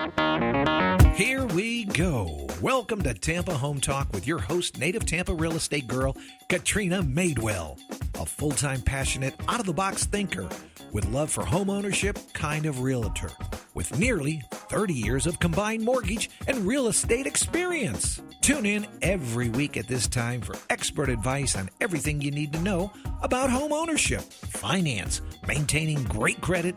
Here we go. Welcome to Tampa Home Talk with your host, native Tampa real estate girl, Katrina Madewell, a full-time passionate, out-of-the-box thinker with love for home ownership kind of realtor with nearly 30 years of combined mortgage and real estate experience. Tune in every week at this time for expert advice on everything you need to know about home ownership, finance, maintaining great credit,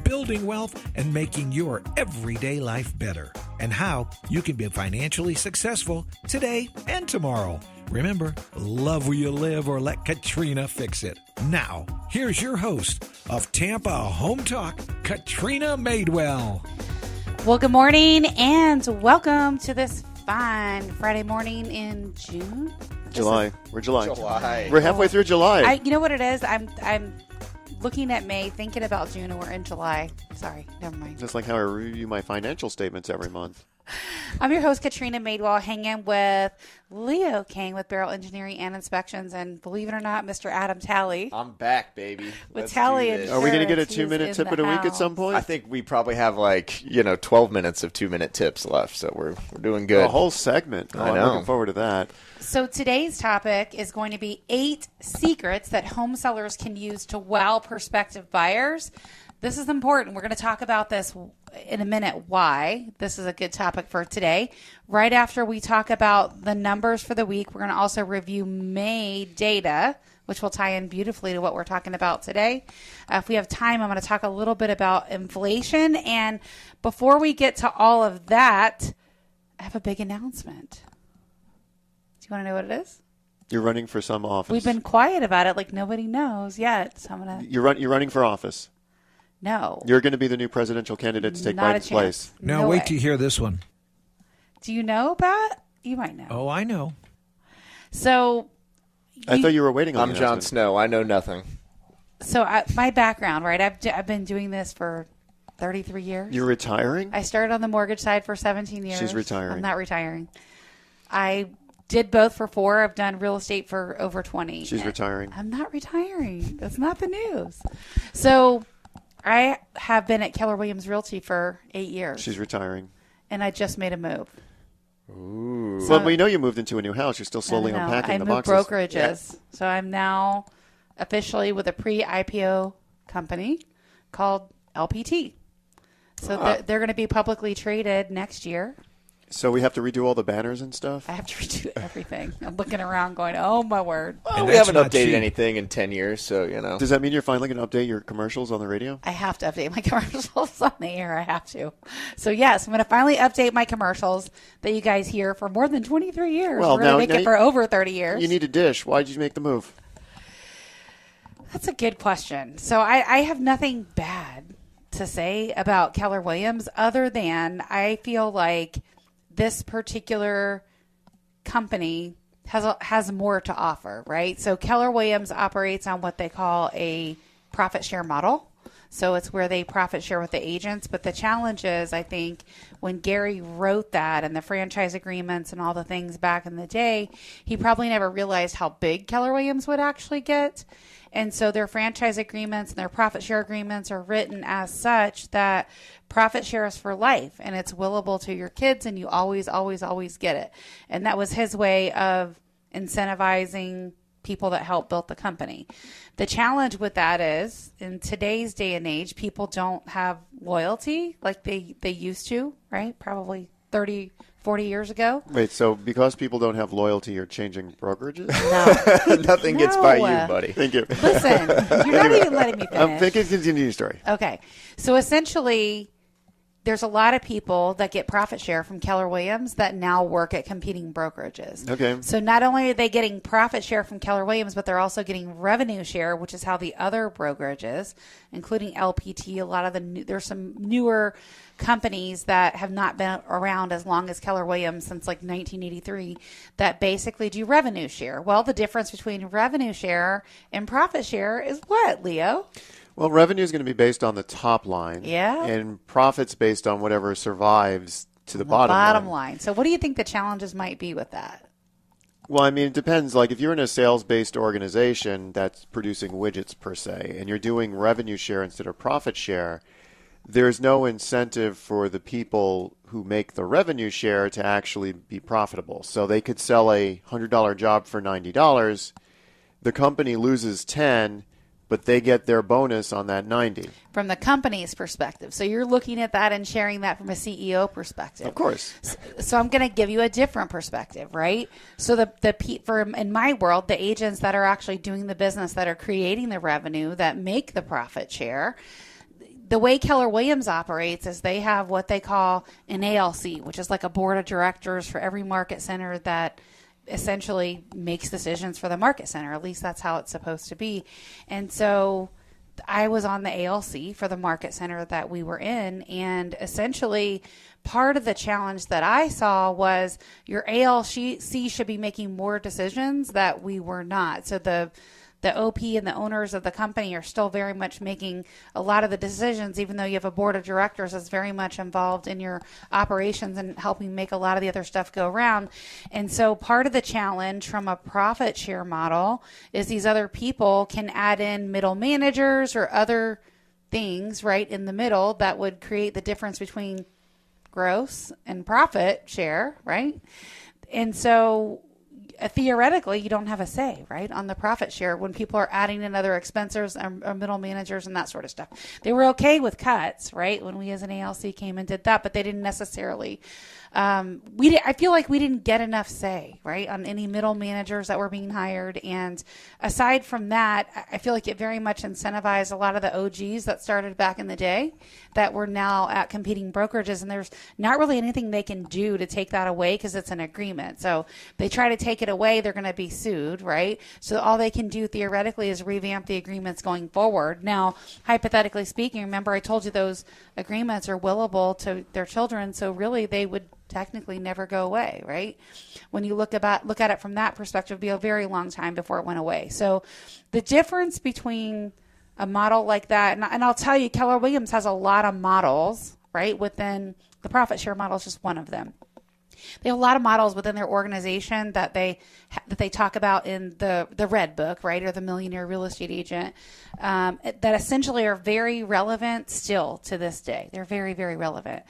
building wealth, and making your everyday life better, and how you can be financially successful today and tomorrow. Remember, love where you live or let Katrina fix it. Now, here's your host of Tampa Home Talk, Katrina Madewell. Well, good morning and welcome to this fine Friday morning in June. July. We're July. We're halfway through July. You know what it is? I'm looking at May, thinking about June, and we're in July. Sorry, never mind. Just like how I review my financial statements every month. I'm your host, Katrina Madewell, hanging with Leo King with Barrel Engineering and Inspections, and believe it or not, Mr. Adam Talley. I'm back, baby. With Talley and Are we going to get a 2-minute tip of the week at some point? I think we probably have 12 minutes of 2-minute tips left, so we're doing good. A whole segment. I know. I'm looking forward to that. So today's topic is going to be 8 secrets that home sellers can use to wow prospective buyers. This is important. We're going to talk about this in a minute, why this is a good topic for today. Right after we talk about the numbers for the week, we're going to also review May data, which will tie in beautifully to what we're talking about today. If we have time, I'm going to talk a little bit about inflation. And before we get to all of that, I have a big announcement. Do you want to know what it is? You're running for some office. We've been quiet about it, like nobody knows yet. So I'm going to... You're running for office. No. You're going to be the new presidential candidate to take Biden's place. Now, No wait way. till you hear this one. Do you know, Pat? You might know. Oh, I know. So... I thought you were waiting on I'm the Jon announcement. Snow. I know nothing. So my background, right? I've been doing this for 33 years. You're retiring? I started on the mortgage side for 17 years. She's retiring. I'm not retiring. I did both for 4. I've done real estate for over 20. She's retiring. I'm not retiring. That's not the news. So I have been at Keller Williams Realty for 8 years. She's retiring. And I just made a move. Ooh. Well, we know you moved into a new house. You're still slowly No. unpacking the I moved boxes. brokerages. So I'm now officially with a pre-IPO company called LPT. So they're going to be publicly traded next year. So we have to redo all the banners and stuff? I have to redo everything. I'm looking around going, oh, my word. Well, we that's haven't not updated cheap. anything in 10 years, so, Does that mean you're finally going to update your commercials on the radio? I have to update my commercials on the air. I have to. So, yes, I'm going to finally update my commercials that you guys hear for more than 23 years. Well, We're going to make now it for over 30 years. You need a dish. Why did you make the move? That's a good question. So I have nothing bad to say about Keller Williams other than I feel like this particular company has more to offer, right? So Keller Williams operates on what they call a profit share model. So it's where they profit share with the agents. But the challenge is, I think, when Gary wrote that and the franchise agreements and all the things back in the day, he probably never realized how big Keller Williams would actually get. And so their franchise agreements and their profit share agreements are written as such that profit share is for life and it's willable to your kids and you always, always, always get it. And that was his way of incentivizing people that helped build the company. The challenge with that is in today's day and age, people don't have loyalty like they used to, right? Probably 30, 40 years ago. Wait, so because people don't have loyalty, you're changing brokerages? No. Nothing gets by you, buddy. Thank you. Listen, you're not even letting me finish. I'm thinking continue your story. Okay. So essentially, there's a lot of people that get profit share from Keller Williams that now work at competing brokerages. Okay. So not only are they getting profit share from Keller Williams, but they're also getting revenue share, which is how the other brokerages, including LPT, a lot of there's some newer companies that have not been around as long as Keller Williams since like 1983 that basically do revenue share. Well, the difference between revenue share and profit share is what, Leo? Well, revenue is going to be based on the top line. Yeah. And profits based on whatever survives to the bottom line. So what do you think the challenges might be with that? Well, I mean, it depends. Like if you're in a sales-based organization that's producing widgets per se, and you're doing revenue share instead of profit share, there's no incentive for the people who make the revenue share to actually be profitable. So they could sell a $100 job for $90. The company loses 10, but they get their bonus on that 90. From the company's perspective. So you're looking at that and sharing that from a CEO perspective. Of course. So I'm going to give you a different perspective, right? So in my world, the agents that are actually doing the business, that are creating the revenue, that make the profit share, the way Keller Williams operates is they have what they call an ALC, which is like a board of directors for every market center that essentially makes decisions for the market center. At least that's how it's supposed to be. And so I was on the ALC for the market center that we were in. And essentially part of the challenge that I saw was your ALC should be making more decisions that we were not. So the OP and the owners of the company are still very much making a lot of the decisions, even though you have a board of directors that's very much involved in your operations and helping make a lot of the other stuff go around. And so part of the challenge from a profit share model is these other people can add in middle managers or other things right in the middle that would create the difference between gross and profit share, right? And so theoretically, you don't have a say, right, on the profit share when people are adding in other expenses or middle managers and that sort of stuff. They were okay with cuts, right, when we as an ALC came and did that, but they didn't necessarily. I feel like we didn't get enough say, right, on any middle managers that were being hired. And aside from that, I feel like it very much incentivized a lot of the OGs that started back in the day that were now at competing brokerages. And there's not really anything they can do to take that away because it's an agreement. So if they try to take it away, they're going to be sued, right? So all they can do theoretically is revamp the agreements going forward. Now, hypothetically speaking, remember I told you those agreements are willable to their children. So really they would technically never go away, right? When you look at it from that perspective, it'd be a very long time before it went away. So the difference between a model like that, and I'll tell you, Keller Williams has a lot of models, right? Within the profit share model is just one of them. They have a lot of models within their organization that they talk about in the Red Book, right, or the Millionaire Real Estate Agent, that essentially are very relevant still to this day. They're very, very relevant.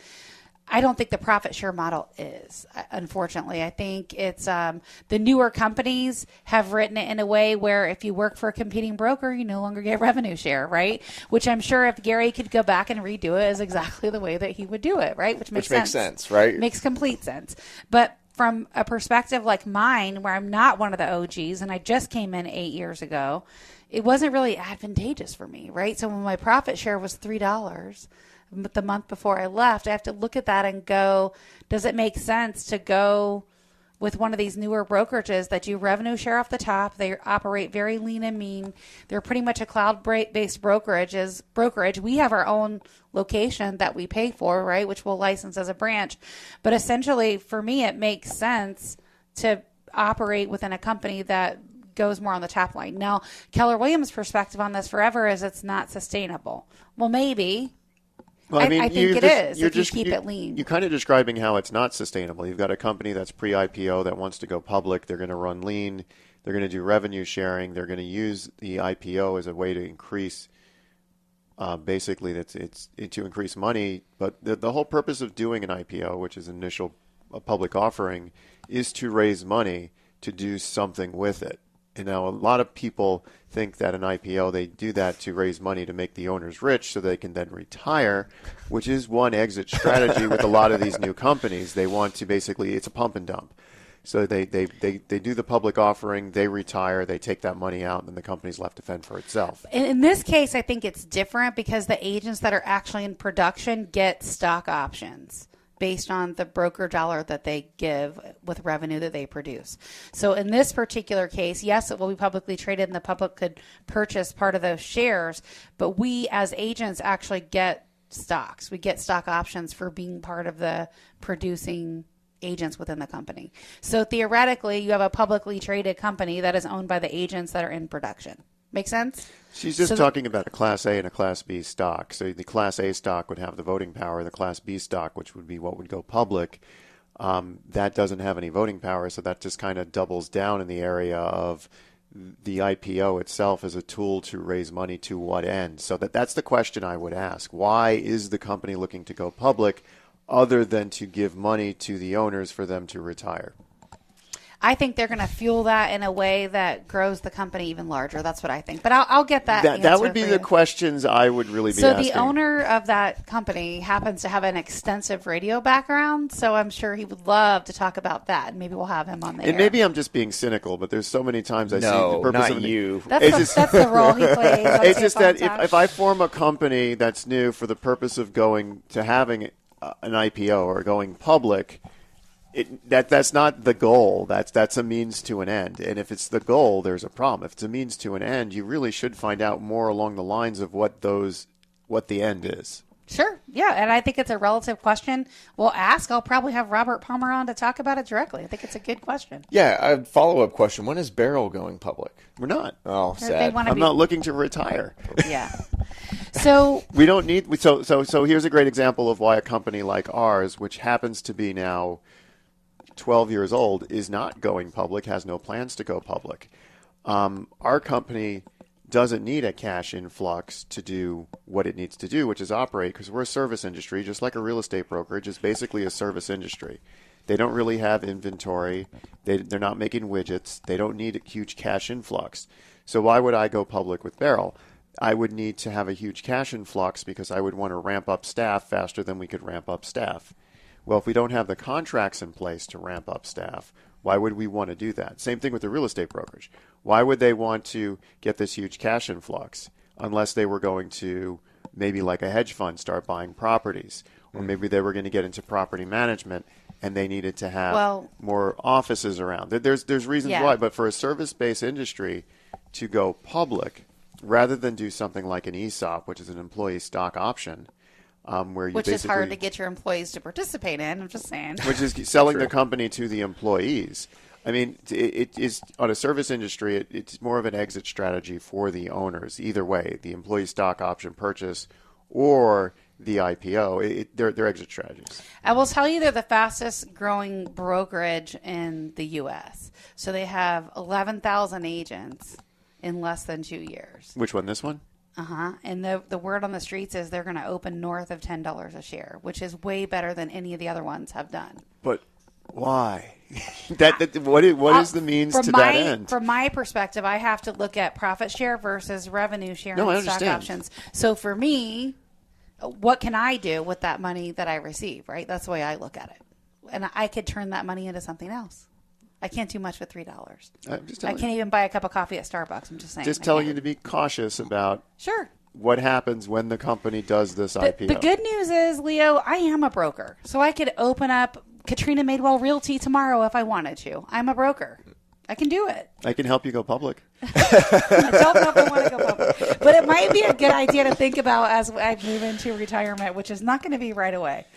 I don't think the profit share model is, unfortunately. I think it's the newer companies have written it in a way where if you work for a competing broker, you no longer get revenue share, right? Which I'm sure if Gary could go back and redo it is exactly the way that he would do it, right? Which makes sense, right? Makes complete sense. But from a perspective like mine, where I'm not one of the OGs and I just came in 8 years ago, it wasn't really advantageous for me, right? So when my profit share was $3 the month before I left, I have to look at that and go, does it make sense to go with one of these newer brokerages that do revenue share off the top? They operate very lean and mean. They're pretty much a cloud-based brokerage. We have our own location that we pay for, right, which we'll license as a branch. But essentially, for me, it makes sense to operate within a company that goes more on the top line. Now, Keller Williams' perspective on this forever is it's not sustainable. Well, maybe. Well, I think it is if you keep it lean. You're kind of describing how it's not sustainable. You've got a company that's pre-IPO that wants to go public. They're going to run lean. They're going to do revenue sharing. They're going to use the IPO as a way to increase, basically, it's to increase money. But the whole purpose of doing an IPO, which is initial public offering, is to raise money to do something with it. And now a lot of people think that an IPO, they do that to raise money to make the owners rich so they can then retire, which is one exit strategy with a lot of these new companies. They want to basically, it's a pump and dump. So they do the public offering, they retire, they take that money out, and then the company's left to fend for itself. In this case, I think it's different because the agents that are actually in production get stock options based on the broker dollar that they give with revenue that they produce. So in this particular case, yes, it will be publicly traded and the public could purchase part of those shares, but we as agents actually get stocks. We get stock options for being part of the producing agents within the company. So theoretically, you have a publicly traded company that is owned by the agents that are in production. Make sense? She's just talking about a Class A and a Class B stock. So the Class A stock would have the voting power. The Class B stock, which would be what would go public, that doesn't have any voting power. So that just kind of doubles down in the area of the IPO itself as a tool to raise money to what end? So that's the question I would ask. Why is the company looking to go public other than to give money to the owners for them to retire? I think they're going to fuel that in a way that grows the company even larger. That's what I think. But I'll get that answer That would be for the you. questions I would really be asking. So the owner of that company happens to have an extensive radio background, so I'm sure he would love to talk about that. And maybe we'll have him on the And air. maybe I'm just being cynical, but there's so many times I see the No, purpose not of you. That's the role he plays. on It's just Tampa that Home Talk. if I form a company that's new for the purpose of going to having an IPO or going public, that's not the goal. That's a means to an end. And if it's the goal, there's a problem. If it's a means to an end, you really should find out more along the lines of what the end is. Sure. Yeah. And I think it's a relative question. We'll ask. I'll probably have Robert Palmer on to talk about it directly. I think it's a good question. Yeah, a follow-up question. When is Beryl going public? We're not. Oh, They sad. want to I'm be. not looking to retire. Yeah. So We don't need so here's a great example of why a company like ours, which happens to be now 12 years old, is not going public, has no plans to go public. Our company doesn't need a cash influx to do what it needs to do, which is operate, because we're a service industry, just like a real estate brokerage is basically a service industry. They don't really have inventory. They're not making widgets. They don't need a huge cash influx. So why would I go public with Beryl? I would need to have a huge cash influx because I would want to ramp up staff faster than we could ramp up staff. Well, if we don't have the contracts in place to ramp up staff, why would we want to do that? Same thing with the real estate brokerage. Why would they want to get this huge cash influx unless they were going to, maybe like a hedge fund, start buying properties? Or maybe they were going to get into property management and they needed to have more offices around. There's reasons why, but for a service-based industry to go public, rather than do something like an ESOP, which is an employee stock option, where you which basically, is hard to get your employees to participate in. I'm just saying. which is selling the company to the employees. I mean, it is on a service industry. It's more of an exit strategy for the owners. Either way, the employee stock option purchase or the IPO, they're exit strategies. I will tell you they're the fastest growing brokerage in the U.S. So they have 11,000 agents in less than 2 years. Which one? This one? And the word on the streets is they're going to open north of $10 a share, which is way better than any of the other ones have done. But why? What is the means to that end? From my perspective, I have to look at profit share versus revenue share No, I and stock understand. options. So for me, what can I do with that money that I receive, right? That's the way I look at it. And I could turn that money into something else. I can't do much with $3. I can't even buy a cup of coffee at Starbucks. I'm just saying. Just telling you to be cautious about what happens when the company does this IPO. The good news is, Leo, I am a broker. So I could open up Katrina Madewell Realty tomorrow if I wanted to. I'm a broker. I can do it. I can help you go public. I don't know if I want to go public. But it might be a good idea to think about as I move into retirement, which is not going to be right away.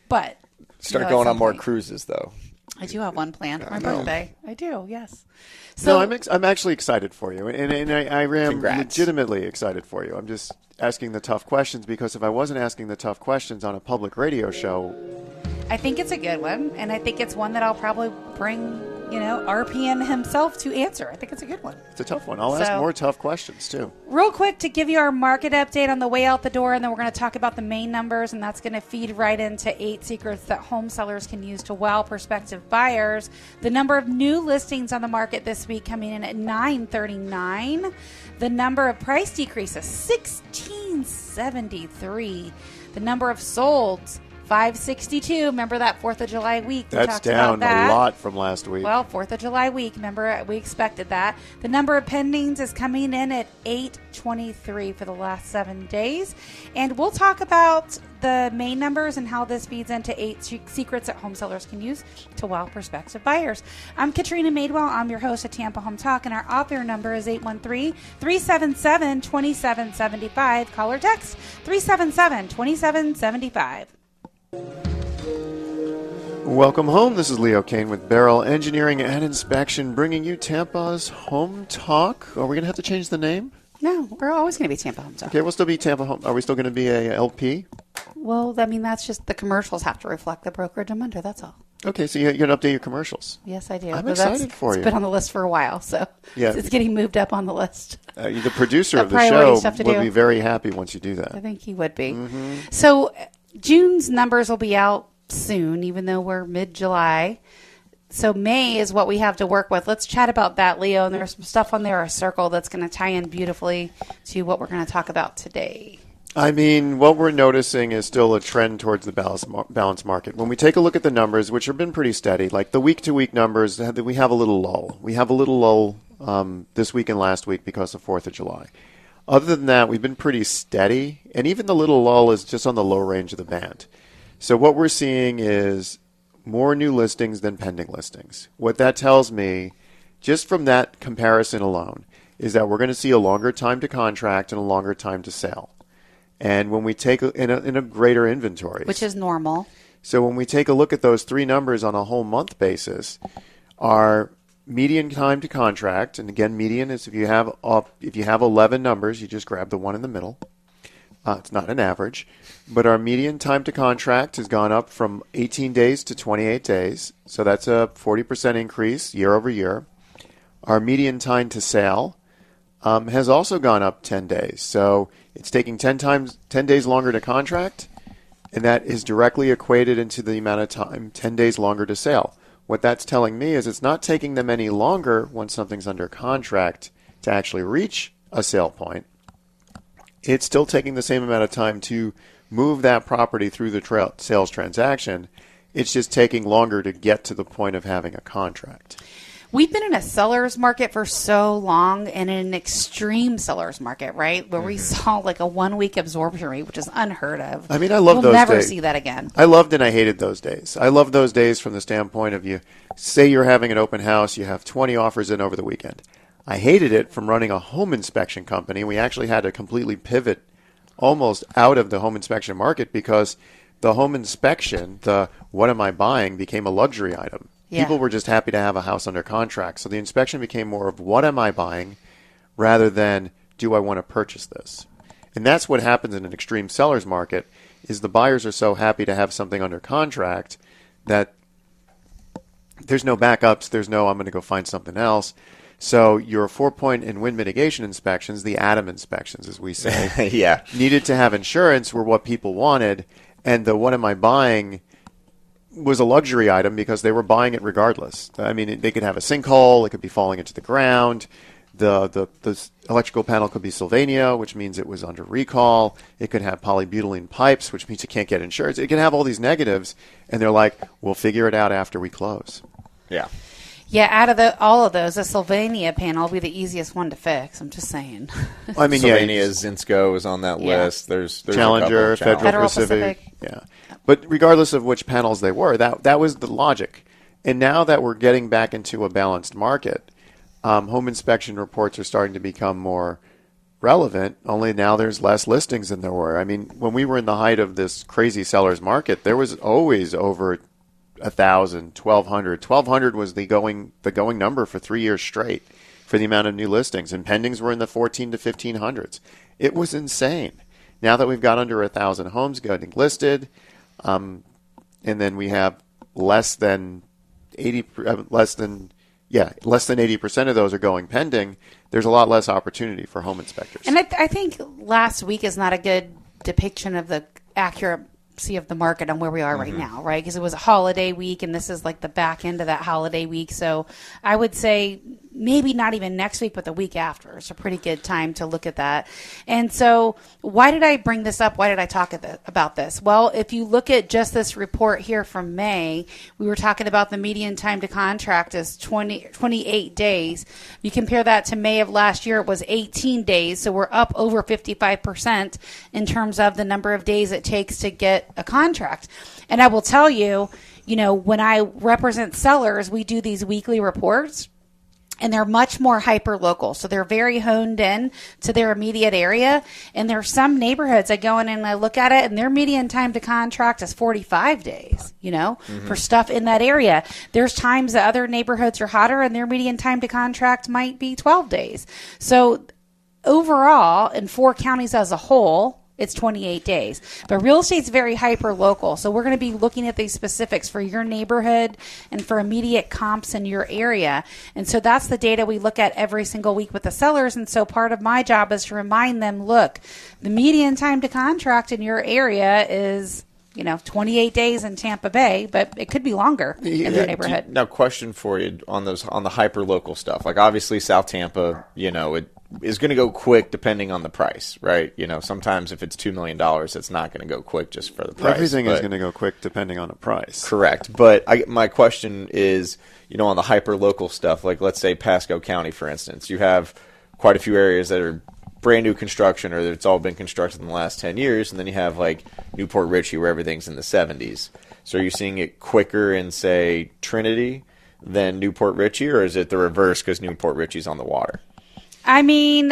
But Start going on more cruises, though. I do have one planned for my birthday. I do, yes. So no, I'm actually excited for you, and I am Congrats. legitimately excited for you. I'm just asking the tough questions because if I wasn't asking the tough questions on a public radio show, I think it's a good one, and I think it's one that I'll probably bring, RPN himself to answer. I think it's a good one. it's a tough one. I'll ask more tough questions too. Real quick to give you our market update on the way out the door, and then we're going to talk about the main numbers, and that's going to feed right into 8 secrets that home sellers can use to wow prospective buyers. The number of new listings on the market this week coming in at 939. The number of price decreases, 1673. The number of solds, 562. Remember that 4th of July week? We That's talked down about that. a lot from last week. Well, 4th of July week. Remember, we expected that. The number of pendings is coming in at 823 for the last 7 days. And we'll talk about the main numbers and how this feeds into 8 secrets that home sellers can use to wow prospective buyers. I'm Katrina Madewell. I'm your host of Tampa Home Talk, and our author number is 813-377-2775. Call or text 377-2775. Welcome home. This is Leo Kane with Beryl Engineering and Inspection, bringing you Tampa's Home Talk. Are we going to have to change the name? No, we're always going to be Tampa Home Talk. Okay, we'll still be Tampa Home. Are we still going to be a LP? Well, I mean, that's just the commercials have to reflect the brokerage I'm under. That's all. Okay, so you're going to update your commercials. Yes, I do. I'm But excited for you. It's been on the list for a while, so Yeah. it's getting moved up on the list. The producer The of the priority show stuff to would do. be very happy once you do that. I think he would be. Mm-hmm. So June's numbers will be out soon, even though we're mid-July. So May is what we have to work with. Let's chat about that, Leo. And there's some stuff on there, a circle, that's going to tie in beautifully to what we're going to talk about today. I mean, what we're noticing is still a trend towards the balanced market. When we take a look at the numbers, which have been pretty steady, like the week-to-week numbers, we have a little lull. We have a little lull this week and last week because of 4th of July. Other than that, we've been pretty steady, and even the little lull is just on the low range of the band. So what we're seeing is more new listings than pending listings. What that tells me, just from that comparison alone, is that we're going to see a longer time to contract and a longer time to sell. And when we take in a greater inventory, Which is normal. So when we take a look at those three numbers on a whole month basis, our median time to contract, and again, median is if you have 11 numbers, you just grab the one in the middle. It's not an average, but our median time to contract has gone up from 18 days to 28 days. So that's a 40% increase year over year. Our median time to sale has also gone up 10 days. So it's taking 10 days longer to contract, and that is directly equated into the amount of time, 10 days longer to sell. What that's telling me is it's not taking them any longer once something's under contract to actually reach a sale point. It's still taking the same amount of time to move that property through the sales transaction. It's just taking longer to get to the point of having a contract. We've been in a seller's market for so long, and in an extreme seller's market, right? Where we saw like a 1 week absorption rate, which is unheard of. I mean, I love those days. We'll never see that again. I loved and I hated those days. I love those days from the standpoint of you say you're having an open house, you have 20 offers in over the weekend. I hated it from running a home inspection company. We actually had to completely pivot almost out of the home inspection market because the home inspection, the what am I buying, became a luxury item. Yeah. People were just happy to have a house under contract. So the inspection became more of what am I buying rather than do I want to purchase this? And that's what happens in an extreme seller's market is the buyers are so happy to have something under contract that there's no backups. There's no I'm going to go find something else. So your 4-point and wind mitigation inspections, the ATM inspections, as we say, yeah, needed to have insurance were what people wanted. And the what am I buying was a luxury item because they were buying it regardless. I mean, they could have a sinkhole. It could be falling into the ground. The electrical panel could be Sylvania, which means it was under recall. It could have polybutylene pipes, which means you can't get insurance. It can have all these negatives, and they're like, we'll figure it out after we close. Yeah. Yeah, out of all of those, a Sylvania panel will be the easiest one to fix. I'm just saying. I mean, Sylvania, Zinsco is on that list. There's Challenger, a couple. Federal Pacific. Yeah. But regardless of which panels they were, that was the logic. And now that we're getting back into a balanced market, home inspection reports are starting to become more relevant, only now there's less listings than there were. I mean, when we were in the height of this crazy seller's market, there was always over 1,000, 1,200. 1,200 was the going number for 3 years straight for the amount of new listings, and pendings were in the 1,400 to 1,500s. It was insane. Now that we've got under 1,000 homes getting listed, and then we have less than 80% of those are going pending. There's a lot less opportunity for home inspectors. And I think last week is not a good depiction of the accuracy of the market on where we are right now, right? Because it was a holiday week, and this is like the back end of that holiday week. So I would say maybe not even next week, but the week after. It's a pretty good time to look at that. And so why did I bring this up? Why did I talk about this? Well, if you look at just this report here from May, we were talking about the median time to contract is 28 days. You compare that to May of last year, it was 18 days. So we're up over 55% in terms of the number of days it takes to get a contract. And I will tell you, when I represent sellers, we do these weekly reports. And they're much more hyper-local. So they're very honed in to their immediate area. And there are some neighborhoods I go in and I look at it, and their median time to contract is 45 days, for stuff in that area. There's times that other neighborhoods are hotter, and their median time to contract might be 12 days. So overall, in 4 counties as a whole, it's 28 days. But real estate's very hyper local. So we're going to be looking at these specifics for your neighborhood and for immediate comps in your area. And so that's the data we look at every single week with the sellers. And so part of my job is to remind them, look, the median time to contract in your area is 28 days in Tampa Bay, but it could be longer in their neighborhood. Now, question for you on the hyper local stuff. Like obviously South Tampa, it is going to go quick depending on the price, right? Sometimes if it's $2 million, it's not going to go quick just for the price. Everything is going to go quick depending on the price. Correct. But my question is, on the hyper local stuff, like let's say Pasco County, for instance, you have quite a few areas that are brand new construction or that it's all been constructed in the last 10 years. And then you have like Newport Richey where everything's in the 70s. So are you seeing it quicker in, say, Trinity than Newport Richey, or is it the reverse because Newport Richey's on the water? I mean,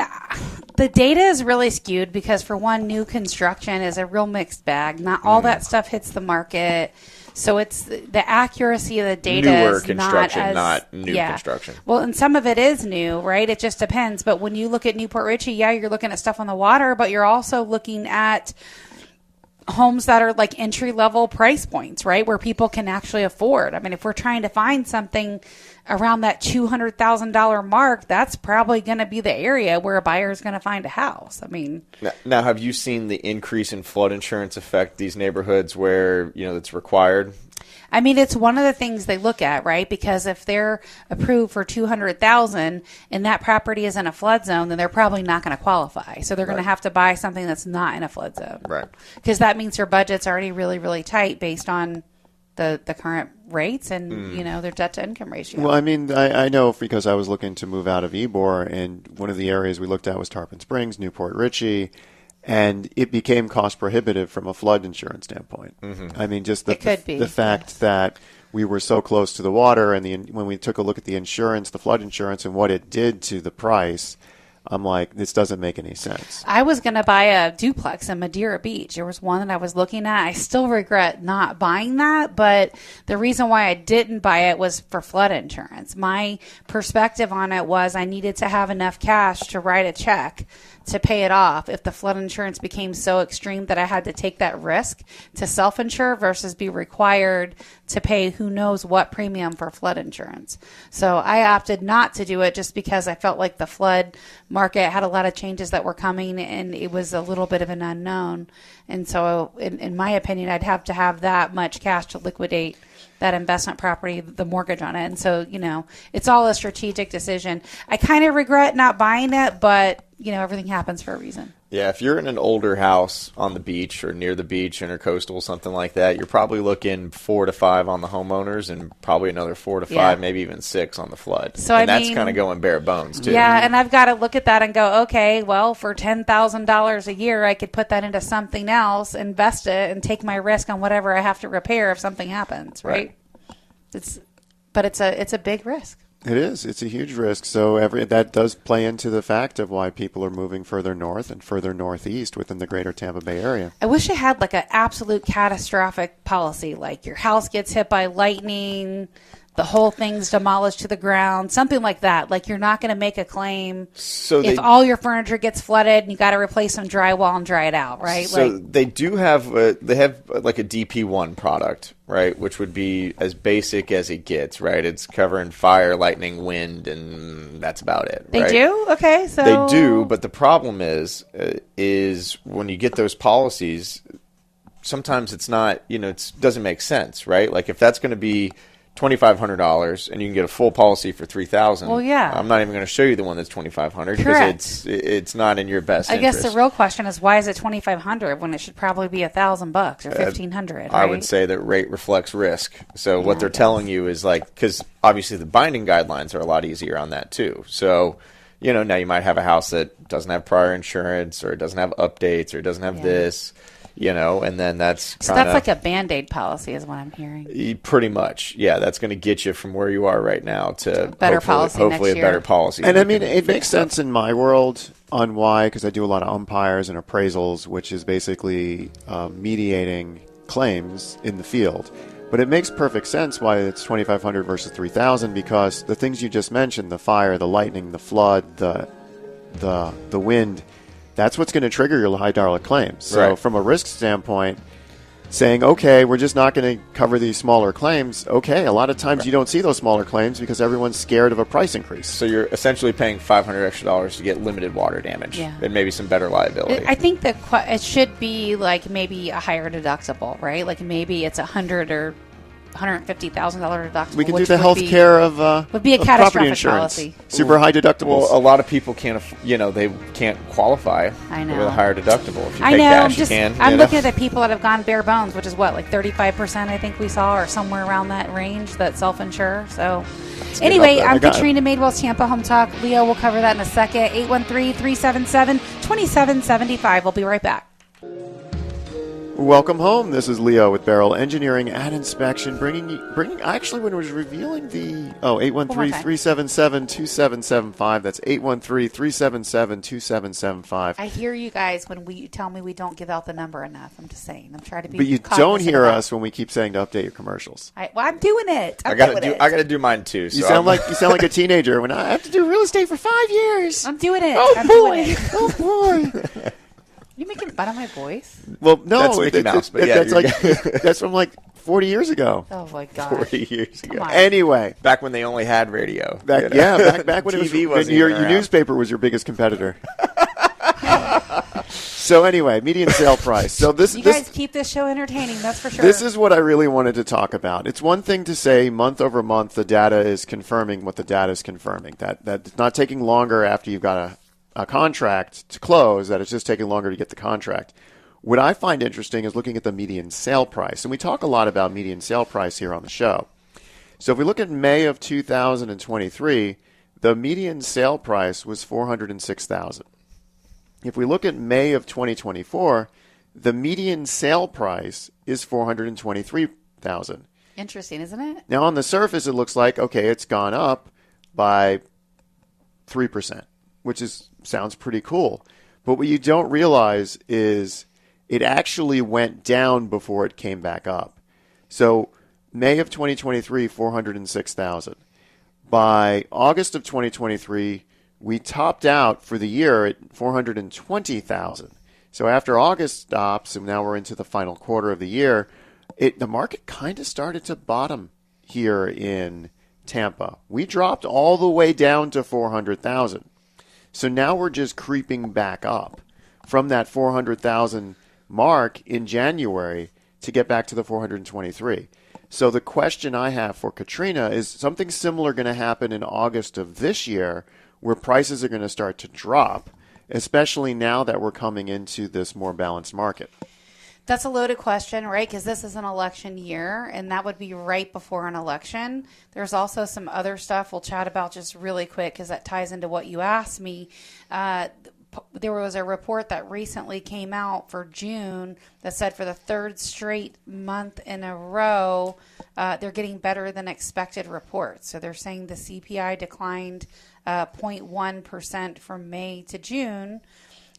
the data is really skewed because, for one, new construction is a real mixed bag. Not all that stuff hits the market. So it's the accuracy of the data Newer is construction, not new construction. Well, and some of it is new, right? It just depends. But when you look at Newport Richey, you're looking at stuff on the water, but you're also looking at homes that are like entry-level price points, right, where people can actually afford. I mean, if we're trying to find something around that $200,000 mark, that's probably going to be the area where a buyer is going to find a house. I mean, now have you seen the increase in flood insurance affect these neighborhoods where it's required? I mean, it's one of the things they look at, right? Because if they're approved for $200,000 and that property is in a flood zone, then they're probably not going to qualify. So they're going to have to buy something that's not in a flood zone, right? Because that means their budget's already really, really tight based on the current rates and their debt to income ratio. Well, I mean, I know because I was looking to move out of Ybor, and one of the areas we looked at was Tarpon Springs, Newport Richey, and it became cost prohibitive from a flood insurance standpoint. Mm-hmm. I mean, just the fact that we were so close to the water, and when we took a look at the insurance, the flood insurance, and what it did to the price, I'm like, this doesn't make any sense. I was going to buy a duplex in Madeira Beach. There was one that I was looking at. I still regret not buying that, but the reason why I didn't buy it was for flood insurance. My perspective on it was I needed to have enough cash to write a check to pay it off if the flood insurance became so extreme that I had to take that risk to self-insure versus be required to pay who knows what premium for flood insurance. So I opted not to do it just because I felt like the flood market had a lot of changes that were coming and it was a little bit of an unknown. And so in my opinion, I'd have to have that much cash to liquidate that investment property, the mortgage on it. And so, it's all a strategic decision. I kind of regret not buying it, but, everything happens for a reason. Yeah, if you're in an older house on the beach or near the beach, intercoastal, something like that, you're probably looking 4 to 5 on the homeowners and probably another 4 to 5, maybe even 6 on the flood. So that's kind of going bare bones, too. Yeah, and I've got to look at that and go, okay, well, for $10,000 a year, I could put that into something else, invest it, and take my risk on whatever I have to repair if something happens, right? It's a big risk. It is. It's a huge risk. So that does play into the fact of why people are moving further north and further northeast within the greater Tampa Bay area. I wish it had like an absolute catastrophic policy, like your house gets hit by lightning, the whole thing's demolished to the ground, something like that. Like you're not going to make a claim if all your furniture gets flooded and you got to replace some drywall and dry it out, right? So they do have like a DP1 product, right, which would be as basic as it gets, right? It's covering fire, lightning, wind, and that's about it. They right? do? Okay, so they do, but the problem is when you get those policies, sometimes it's not, it doesn't make sense, right? Like if that's going to be $2,500 and you can get a full policy for $3,000. Well, yeah. I'm not even going to show you the one that's $2,500 because it's not in your best interest. I guess the real question is why is it $2,500 when it should probably be $1,000 or $1,500? Right? I would say that rate reflects risk. So what they're telling you is because obviously the binding guidelines are a lot easier on that too. So now you might have a house that doesn't have prior insurance or it doesn't have updates or it doesn't have this. And then that's that's like a Band-Aid policy is what I'm hearing. Pretty much. Yeah, that's going to get you from where you are right now to hopefully a better policy. And I mean, it makes sense in my world on why, because I do a lot of umpires and appraisals, which is basically mediating claims in the field. But it makes perfect sense why it's $2,500 versus $3,000 because the things you just mentioned, the fire, the lightning, the flood, the wind, that's what's going to trigger your high dollar claims. So Right. from a risk standpoint, saying, okay, we're just not going to cover these smaller claims. Okay, a lot of times you don't see those smaller claims because everyone's scared of a price increase. So you're essentially paying $500 extra to get limited water damage and maybe some better liability. I think that it should be like maybe a higher deductible, right? Like maybe it's $100,000 or $150,000 deductible. We can do which the would health be- care of would be a of property catastrophic insurance. policy. Super high deductibles. Well, a lot of people can't, they can't qualify I know. with a higher deductible. If you I pay know. cash, Just you can. I'm you know? looking at the people that have gone bare bones, which is what, like 35%, I think we saw, or somewhere around that range that self-insure. So, anyway, enough. I'm I got it. Katrina Madewell's Tampa Home Talk. Leo will cover that in a second. 813-377-2775. We'll be right back. Welcome home. This is Leo with Barrel Engineering and Inspection, bringing actually when it was revealing the 813-377-2775. That's 813-377-2775. I hear you guys when you tell me we don't give out the number enough. I'm just saying. I'm trying to be. But you cognizant don't hear of that. us when we keep saying to update your commercials. I'm doing it. I gotta do mine too. So You sound like a teenager when I have to do real estate for 5 years. I'm doing it. Oh I'm boy! doing it. Oh boy! You making fun of my voice? Well, no, That's Mickey Mouse, but yeah, that's you're that's from like 40 years ago. Oh my god. 40 years Come ago. on. Anyway, Back when they only had radio. back when TV it was wasn't your even around. newspaper was your biggest competitor. So anyway, median sale price. So You guys keep this show entertaining. That's for sure. This is what I really wanted to talk about. It's one thing to say month over month the data is confirming what the data is confirming. That it's not taking longer after you've got a contract to close, that it's just taking longer to get the contract. What I find interesting is looking at the median sale price. And we talk a lot about median sale price here on the show. So if we look at May of 2023, the median sale price was $406,000. If we look at May of 2024, the median sale price is $423,000. Interesting, isn't it? Now, on the surface, it looks like, okay, it's gone up by 3%, which sounds pretty cool. But what you don't realize is it actually went down before it came back up. So May of 2023, 406,000. By August of 2023, we topped out for the year at 420,000. So after August stops, and now we're into the final quarter of the year, the market kind of started to bottom here in Tampa. We dropped all the way down to 400,000. So now we're just creeping back up from that 400,000 mark in January to get back to the 423. So the question I have for Katrina is something similar going to happen in August of this year where prices are going to start to drop, especially now that we're coming into this more balanced market? That's a loaded question, right? Because this is an election year, and that would be right before an election. There's also some other stuff we'll chat about just really quick because that ties into what you asked me. There was a report that recently came out for June that said for the third straight month in a row, they're getting better than expected reports. So they're saying the CPI declined 0.1% from May to June,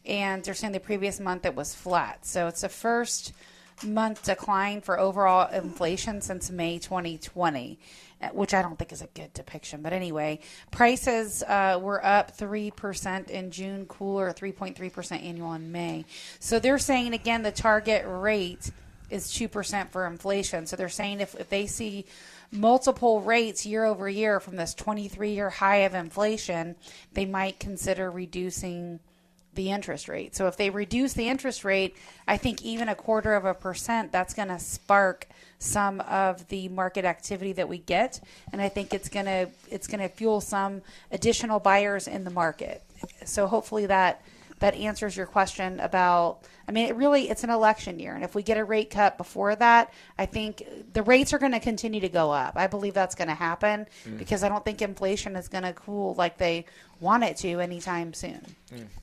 and they're saying the previous month it was flat. So it's the first month decline for overall inflation since May 2020, which I don't think is a good depiction. But anyway, prices were up 3% in June, cooler 3.3% annual in May. So they're saying, again, the target rate is 2% for inflation. So they're saying if they see multiple rates year over year from this 23-year high of inflation, they might consider reducing the interest rate. So if they reduce the interest rate, I think even 0.25%, that's going to spark some of the market activity that we get, and I think it's going to fuel some additional buyers in the market. So hopefully that answers your question about, I mean, it's an election year, and if we get a rate cut before that, I think the rates are going to continue to go up. I believe that's going to happen because I don't think inflation is going to cool like they want it to anytime soon.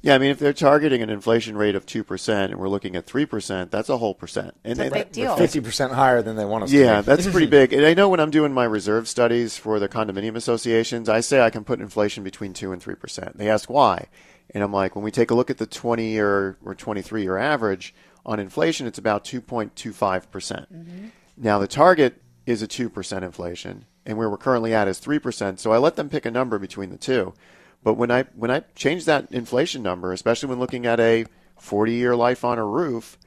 Yeah, I mean, if they're targeting an inflation rate of 2% and we're looking at 3%, that's a whole percent. And It's a big deal. 50% higher than they want us to yeah, be. that's pretty big. And I know when I'm doing my reserve studies for the condominium associations, I say I can put inflation between 2 and 3%. They ask why. And I'm like, when we take a look at the 20-year or 23-year average on inflation, it's about 2.25%. Now, the target is a 2% inflation, and where we're currently at is 3%. So I let them pick a number between the two. But when I change that inflation number, especially when looking at a 40-year life on a roof,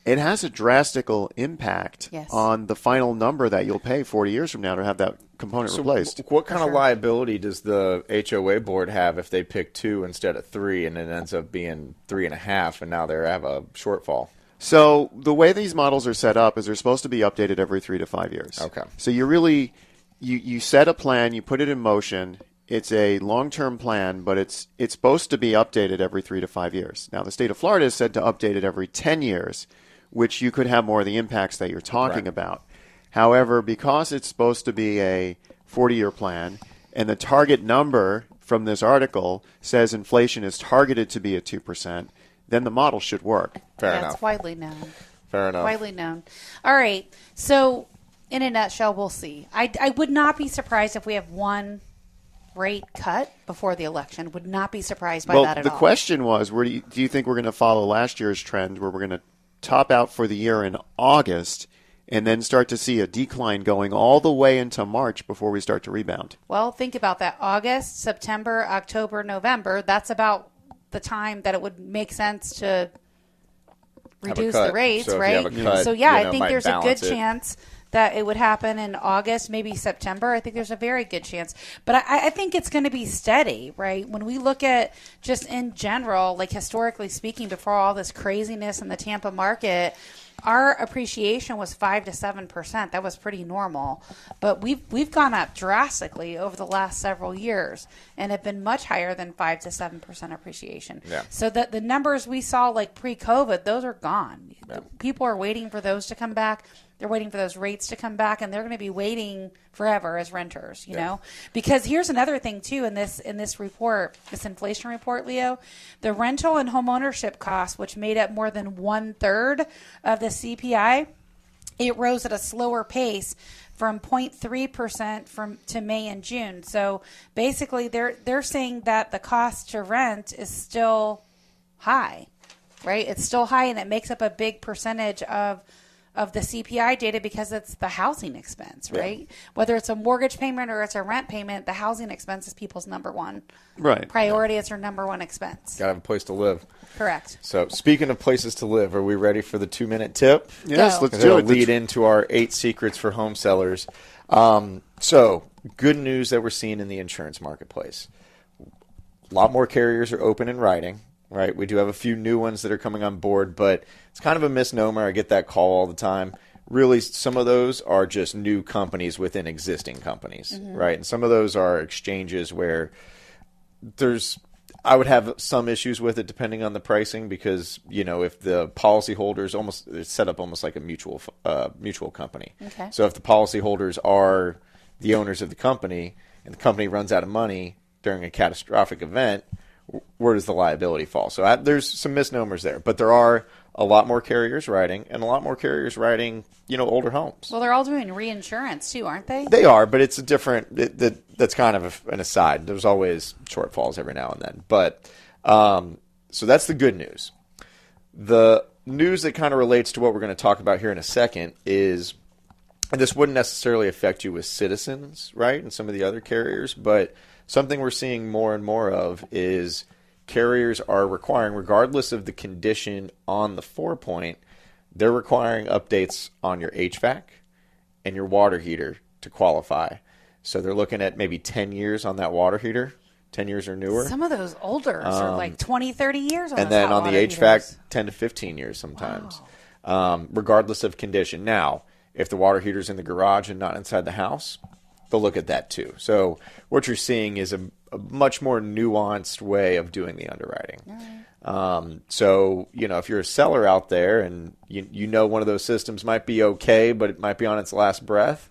it has a drastical impact on the final number that you'll pay 40 years from now to have that component replaced. What kind of liability does the HOA board have if they pick 2 instead of 3 and it ends up being 3.5 and now they have a shortfall? So the way these models are set up is they're supposed to be updated every 3 to 5 years. Okay. So you really you set a plan, you put it in motion. It's a long-term plan, but it's supposed to be updated every 3 to 5 years. Now the state of Florida has said to update it every 10 years. Which you could have more of the impacts that you're talking about. However, because it's supposed to be a 40-year plan, and the target number from this article says inflation is targeted to be at 2%, then the model should work. Fair enough. That's widely known. Fair enough. Widely known. All right. So, in a nutshell, we'll see. I would not be surprised if we have one rate cut before the election. Would not be surprised by that at all. The question was, where do you think we're going to follow last year's trend, where we're going to top out for the year in August and then start to see a decline going all the way into March before we start to rebound? Well, think about that. August, September, October, November, that's about the time that it would make sense to reduce the rates, so right? Cut, I think there's a good chance that it would happen in August, maybe September. I think there's a very good chance. But I think it's going to be steady, right? When we look at just in general, like historically speaking, before all this craziness in the Tampa market, our appreciation was 5 to 7%. That was pretty normal. But we've gone up drastically over the last several years and have been much higher than 5 to 7% appreciation. Yeah. So that the numbers we saw like pre-COVID, those are gone. Yeah. People are waiting for those to come back. They're waiting for those rates to come back, and they're going to be waiting forever as renters, you know? Because here's another thing, too, in this report, this inflation report, Leo. The rental and home ownership costs, which made up more than 1/3 of the CPI, it rose at a slower pace from 0.3% to May and June. So basically, they're saying that the cost to rent is still high, right? It's still high, and it makes up a big percentage of the CPI data because it's the housing expense, right? Yeah. Whether it's a mortgage payment or it's a rent payment, the housing expense is people's number one priority. It's their number one expense. Got to have a place to live. Correct. So speaking of places to live, are we ready for the 2-minute tip? Yes, Go. let's do it. Lead into our 8 secrets for home sellers. So good news that we're seeing in the insurance marketplace. A lot more carriers are open and writing. Right, we do have a few new ones that are coming on board, but it's kind of a misnomer. I get that call all the time. Really, some of those are just new companies within existing companies, right? And some of those are exchanges where I would have some issues with it depending on the pricing because, you know, if the policyholders it's set up almost like a mutual company. Okay. So if the policyholders are the owners of the company and the company runs out of money during a catastrophic event, where does the liability fall? So there's some misnomers there, but there are a lot more carriers writing and a lot more carriers writing, you know, older homes. Well, they're all doing reinsurance too, aren't they? They are, but it's a different, that's kind of an aside. There's always shortfalls every now and then. But so that's the good news. The news that kind of relates to what we're going to talk about here in a second is, and this wouldn't necessarily affect you with Citizens, right, and some of the other carriers, but something we're seeing more and more of is carriers are requiring, regardless of the condition on the 4-point, they're requiring updates on your HVAC and your water heater to qualify. So they're looking at maybe 10 years on that water heater, 10 years or newer. Some of those older are like 20, 30 years on and those then hot on the water HVAC, heaters. 10 to 15 years sometimes, regardless of condition. Now, if the water heater's in the garage and not inside the house, they'll look at that too. So what you're seeing is a much more nuanced way of doing the underwriting. Right. So, you know, if you're a seller out there and you know one of those systems might be okay, but it might be on its last breath,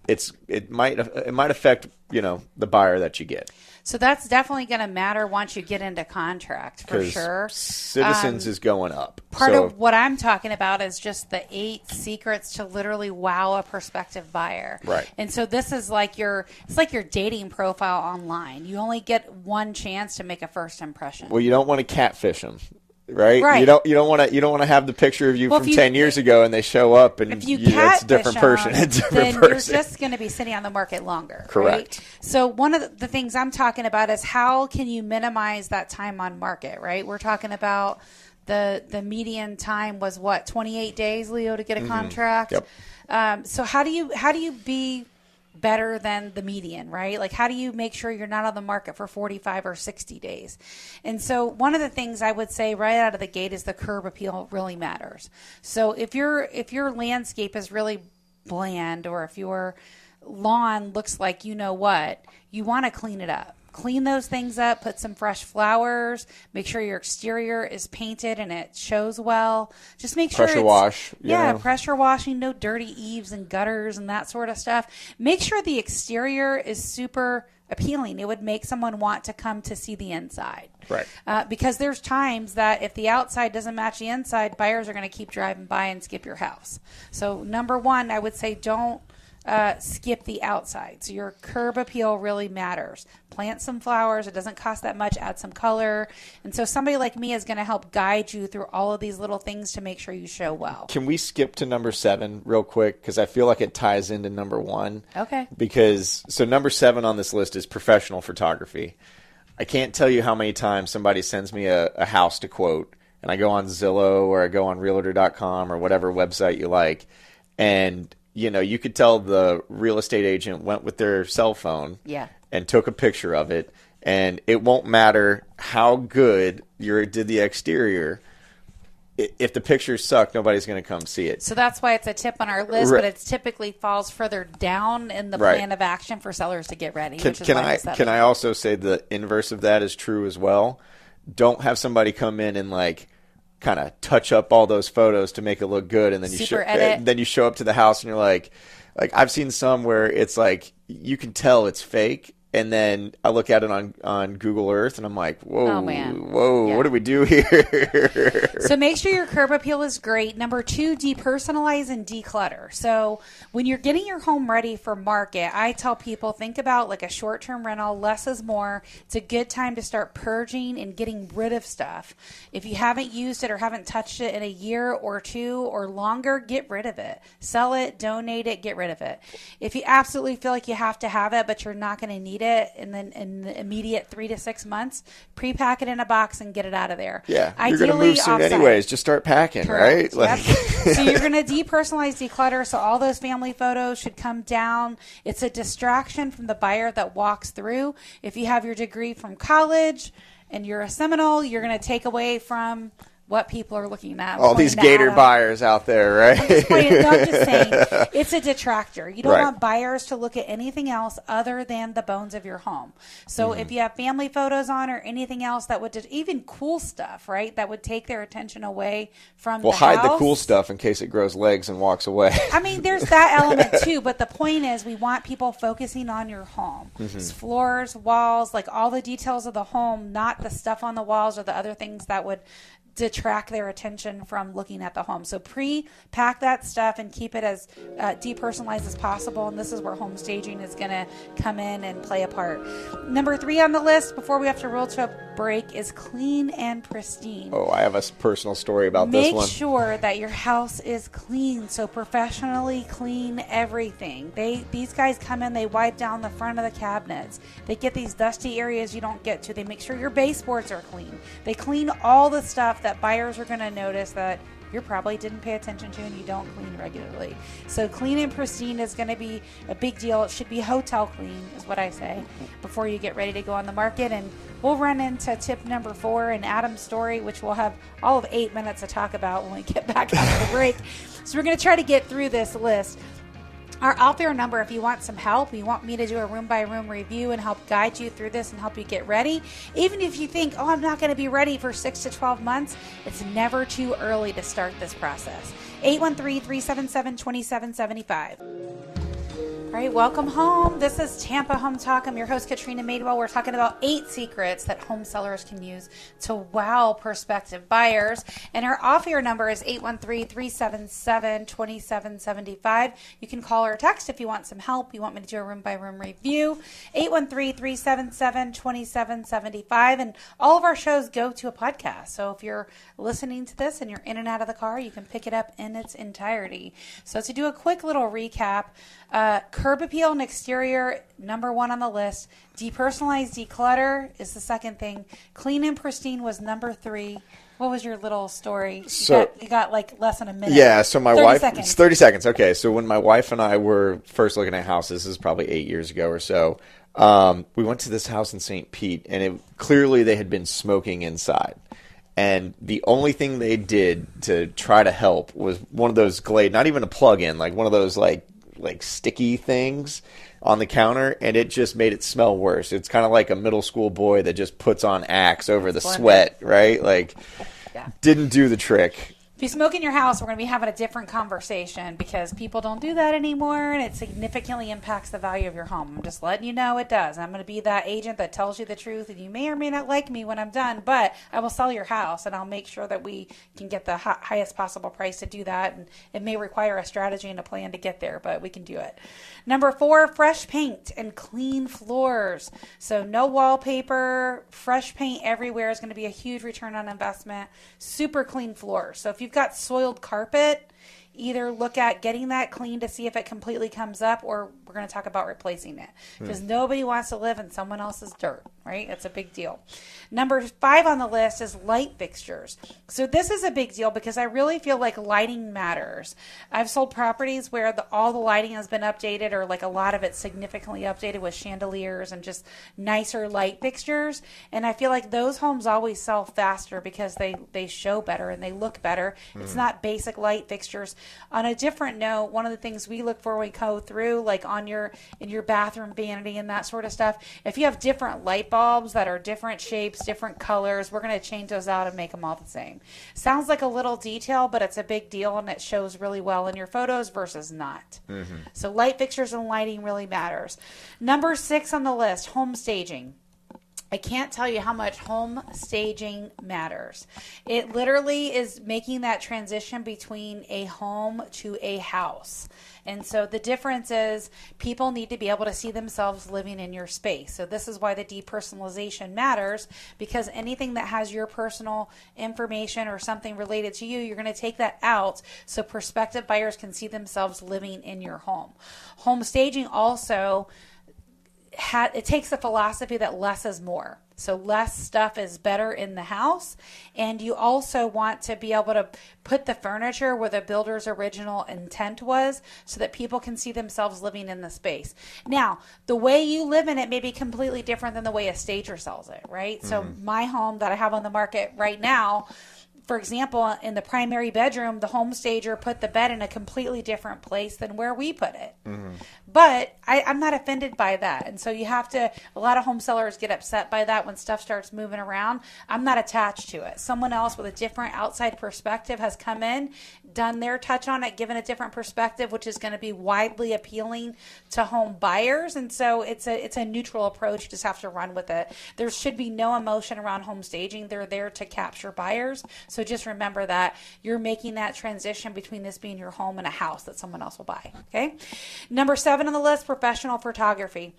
it might affect, you know, the buyer that you get. So that's definitely going to matter once you get into contract, for sure. Citizens is going up. Part of what I'm talking about is just the 8 secrets to literally wow a prospective buyer. Right. And so this is like it's like your dating profile online. You only get one chance to make a first impression. Well, you don't want to catfish them. right? Right. You don't want to have the picture of you from 10 years ago and they show up and if you it's a different person. Then you're just going to be sitting on the market longer. Correct. Right? So one of the things I'm talking about is how can you minimize that time on market, right? We're talking about the median time was 28 days, Leo, to get a contract. Yep. So how do you be better than the median, right? Like, how do you make sure you're not on the market for 45 or 60 days? And so one of the things I would say right out of the gate is the curb appeal really matters. So if your landscape is really bland, or if your lawn looks like you know what, you want to clean it up. Clean those things up, put some fresh flowers, make sure your exterior is painted and it shows well. Just make sure pressure wash. Yeah, pressure washing, no dirty eaves and gutters and that sort of stuff. Make sure the exterior is super appealing. It would make someone want to come to see the inside. Right. Because there's times that if the outside doesn't match the inside, buyers are going to keep driving by and skip your house. So number one, I would say don't skip the outside. So your curb appeal really matters. Plant some flowers. It doesn't cost that much. Add some color. And so somebody like me is going to help guide you through all of these little things to make sure you show well. Can we skip to number 7 real quick? Because I feel like it ties into number 1. Okay. So number 7 on this list is professional photography. I can't tell you how many times somebody sends me a house to quote, and I go on Zillow or I go on Realtor.com or whatever website you like, and you could tell the real estate agent went with their cell phone and took a picture of it, and it won't matter how good you did the exterior. If the pictures suck, nobody's going to come see it. So that's why it's a tip on our list, but it typically falls further down in the plan of action for sellers to get ready. Can I also say the inverse of that is true as well? Don't have somebody come in and kind of touch up all those photos to make it look good, and then you show up to the house and you're like I've seen some where it's like you can tell it's fake, and then I look at it on Google Earth and I'm like, whoa, what do we do here? So make sure your curb appeal is great. Number 2, depersonalize and declutter. So when you're getting your home ready for market, I tell people, think about like a short-term rental. Less is more. It's a good time to start purging and getting rid of stuff. If you haven't used it or haven't touched it in a year or 2 or longer, get rid of it. Sell it, donate it, get rid of it. If you absolutely feel like you have to have it, but you're not going to need it in the immediate 3 to 6 months, pre-pack it in a box and get it out of there. Yeah, you're going to move soon anyways. Just start packing, correct, right? Yep. So you're going to depersonalize, declutter. So all those family photos should come down. It's a distraction from the buyer that walks through. If you have your degree from college and you're a Seminole, you're going to take away from what people are looking at. All these gator buyers out there, right? I'm just saying, it's a detractor. You don't want buyers to look at anything else other than the bones of your home. So if you have family photos on or anything else that would, even cool stuff, right, that would take their attention away from the house. Well, hide the cool stuff in case it grows legs and walks away. I mean, there's that element too, but the point is we want people focusing on your home. It's floors, walls, like all the details of the home, not the stuff on the walls or the other things that would detract their attention from looking at the home. So pre-pack that stuff and keep it as depersonalized as possible. And this is where home staging is going to come in and play a part. Number 3 on the list before we have to roll to a break is clean and pristine. Oh, I have a personal story about this one. Make sure that your house is clean. So professionally clean everything. These guys come in, they wipe down the front of the cabinets. They get these dusty areas you don't get to. They make sure your baseboards are clean. They clean all the stuff that buyers are going to notice that you probably didn't pay attention to and you don't clean regularly. So clean and pristine is going to be a big deal. It should be hotel clean is what I say before you get ready to go on the market. And we'll run into tip number 4 in Adam's story, which we'll have all of 8 minutes to talk about when we get back after the break. So we're going to try to get through this list. Our out-there number, if you want some help, you want me to do a room-by-room review and help guide you through this and help you get ready, even if you think, I'm not going to be ready for 6 to 12 months, it's never too early to start this process. 813-377-2775. All right, welcome home. This is Tampa Home Talk. I'm your host, Katrina Madewell. We're talking about 8 secrets that home sellers can use to wow prospective buyers. And our off-air number is 813-377-2775. You can call or text if you want some help. You want me to do a room-by-room review. 813-377-2775. And all of our shows go to a podcast. So if you're listening to this and you're in and out of the car, you can pick it up in its entirety. So to do a quick little recap, curb appeal and exterior, number 1 on the list. Depersonalize, declutter is the second thing. Clean and pristine was number 3. What was your little story? You got like less than a minute. Yeah, so my wife, 30 seconds. It's 30 seconds. Okay, so when my wife and I were first looking at houses, this is probably 8 years ago or so, we went to this house in St. Pete, and clearly they had been smoking inside. And the only thing they did to try to help was one of those Glade, not even a plug-in, like one of those like sticky things on the counter, and it just made it smell worse. It's kind of like a middle school boy that just puts on Axe over the sweat, right? Like, didn't do the trick. If you smoke in your house, we're going to be having a different conversation because people don't do that anymore, and it significantly impacts the value of your home. I'm just letting you know it does. I'm going to be that agent that tells you the truth, and you may or may not like me when I'm done, but I will sell your house, and I'll make sure that we can get the highest possible price to do that, and it may require a strategy and a plan to get there, but we can do it. Number 4, fresh paint and clean floors. So no wallpaper, fresh paint everywhere is going to be a huge return on investment. Super clean floors. So if you've got soiled carpet, either look at getting that clean to see if it completely comes up, or we're going to talk about replacing it because nobody wants to live in someone else's dirt, right? It's a big deal. Number 5 on the list is light fixtures. So this is a big deal because I really feel like lighting matters. I've sold properties where all the lighting has been updated, or like a lot of it significantly updated with chandeliers and just nicer light fixtures. And I feel like those homes always sell faster because they show better and they look better. It's not basic light fixtures. On a different note, one of the things we look for when we go through, like in your bathroom vanity and that sort of stuff, if you have different light bulbs that are different shapes, different colors, we're going to change those out and make them all the same. Sounds like a little detail, but it's a big deal, and it shows really well in your photos versus not. So light fixtures and lighting really matters. Number 6 on the list, home staging. I can't tell you how much home staging matters. It literally is making that transition between a home to a house. And so the difference is people need to be able to see themselves living in your space. So this is why the depersonalization matters, because anything that has your personal information or something related to you, you're going to take that out so prospective buyers can see themselves living in your home. Home staging also it takes the philosophy that less is more. So less stuff is better in the house. And you also want to be able to put the furniture where the builder's original intent was so that people can see themselves living in the space. Now, the way you live in it may be completely different than the way a stager sells it, right? So my home that I have on the market right now, for example, in the primary bedroom, the home stager put the bed in a completely different place than where we put it. But I'm not offended by that. And so a lot of home sellers get upset by that when stuff starts moving around. I'm not attached to it. Someone else with a different outside perspective has come in, done their touch on it, given a different perspective, which is going to be widely appealing to home buyers. And so it's a neutral approach. You just have to run with it. There should be no emotion around home staging. They're there to capture buyers. So just remember that you're making that transition between this being your home and a house that someone else will buy. Okay. Number 7 on the list, professional photography.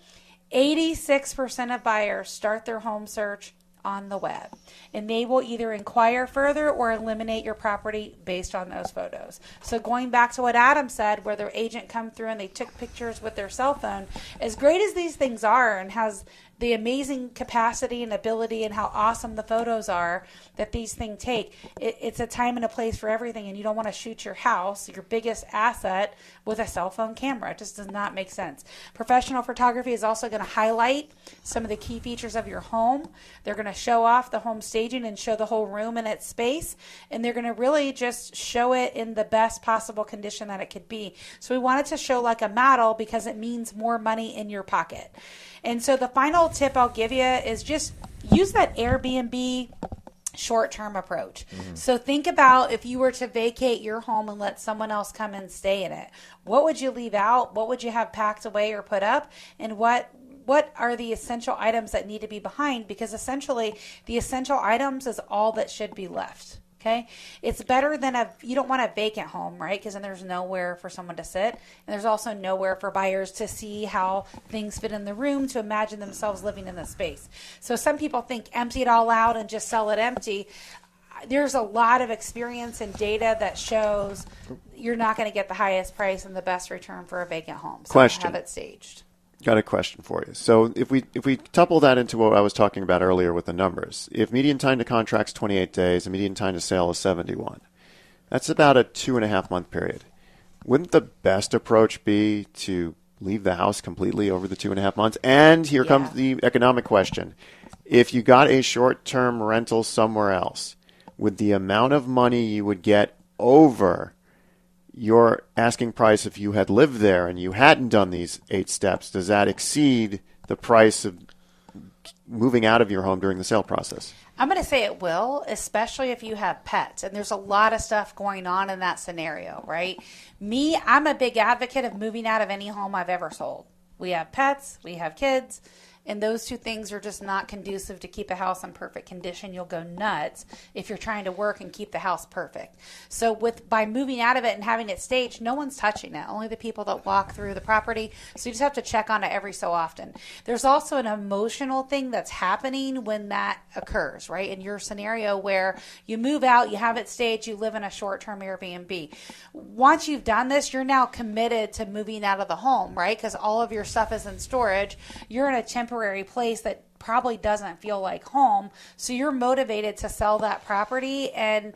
86% of buyers start their home search on the web, and they will either inquire further or eliminate your property based on those photos. So going back to what Adam said, where their agent come through and they took pictures with their cell phone, as great as these things are and has the amazing capacity and ability and how awesome the photos are that these things take, it's a time and a place for everything, and you don't want to shoot your house, your biggest asset, with a cell phone camera. It just does not make sense. Professional photography is also going to highlight some of the key features of your home. They're going to show off the home staging and show the whole room and its space, and they're going to really just show it in the best possible condition that it could be. So we want it to show like a model because it means more money in your pocket. And so the final tip I'll give you is just use that Airbnb short-term approach. So think about if you were to vacate your home and let someone else come and stay in it. What would you leave out? What would you have packed away or put up? And what are the essential items that need to be behind? Because essentially the essential items is all that should be left. Okay. It's better than you don't want a vacant home, right? Because then there's nowhere for someone to sit. And there's also nowhere for buyers to see how things fit in the room, to imagine themselves living in the space. So some people think empty it all out and just sell it empty. There's a lot of experience and data that shows you're not going to get the highest price and the best return for a vacant home. So Question. have it staged. Got a question for you. So if we couple that into what I was talking about earlier with the numbers, if median time to contract's 28 days and median time to sale is 71, that's about a 2.5 month period. Wouldn't the best approach be to leave the house completely over the 2.5 months? And here comes the economic question. If you got a short-term rental somewhere else, would the amount of money you would get over your asking price if you had lived there and you hadn't done these 8 steps, does that exceed the price of moving out of your home during the sale process? I'm going to say it will, especially if you have pets. And there's a lot of stuff going on in that scenario, right? I'm a big advocate of moving out of any home I've ever sold. We have pets, we have kids, and those two things are just not conducive to keep a house in perfect condition. You'll go nuts if you're trying to work and keep the house perfect. So by moving out of it and having it staged, no one's touching it, only the people that walk through the property. So you just have to check on it every so often. There's also an emotional thing that's happening when that occurs, right? In your scenario where you move out, you have it staged, you live in a short-term Airbnb. Once you've done this, you're now committed to moving out of the home, right? Because all of your stuff is in storage. You're in a temporary place that probably doesn't feel like home. So you're motivated to sell that property, and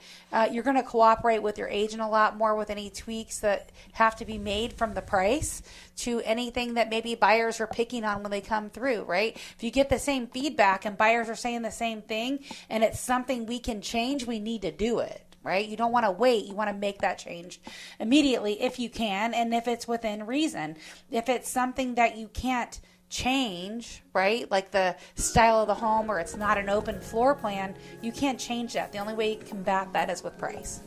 you're going to cooperate with your agent a lot more with any tweaks that have to be made from the price to anything that maybe buyers are picking on when they come through, right? If you get the same feedback and buyers are saying the same thing and it's something we can change, we need to do it. Right? You don't want to wait. You want to make that change immediately if you can, and if it's within reason. If it's something that you can't change, right? Like the style of the home, or it's not an open floor plan, you can't change that. The only way you can combat that is with price.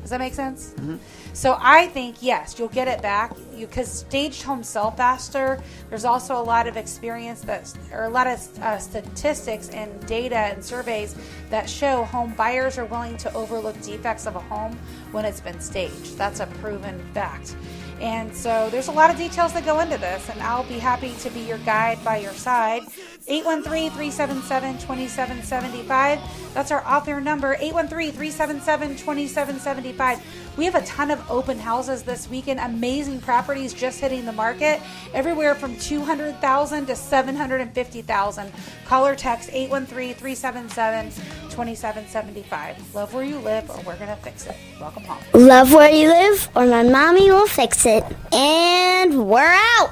Does that make sense? Mm-hmm. So I think, yes, you'll get it back because staged homes sell faster. There's also a lot of experience or a lot of statistics and data and surveys that show home buyers are willing to overlook defects of a home when it's been staged. That's a proven fact. And so there's a lot of details that go into this, and I'll be happy to be your guide by your side. 813-377-2775. That's our off-air number, 813-377-2775. We have a ton of open houses this weekend, amazing properties just hitting the market, everywhere from $200,000 to $750,000. Call or text 813-377-2775. Love where you live, or we're going to fix it. Welcome home. Love where you live, or my mommy will fix it. And we're out.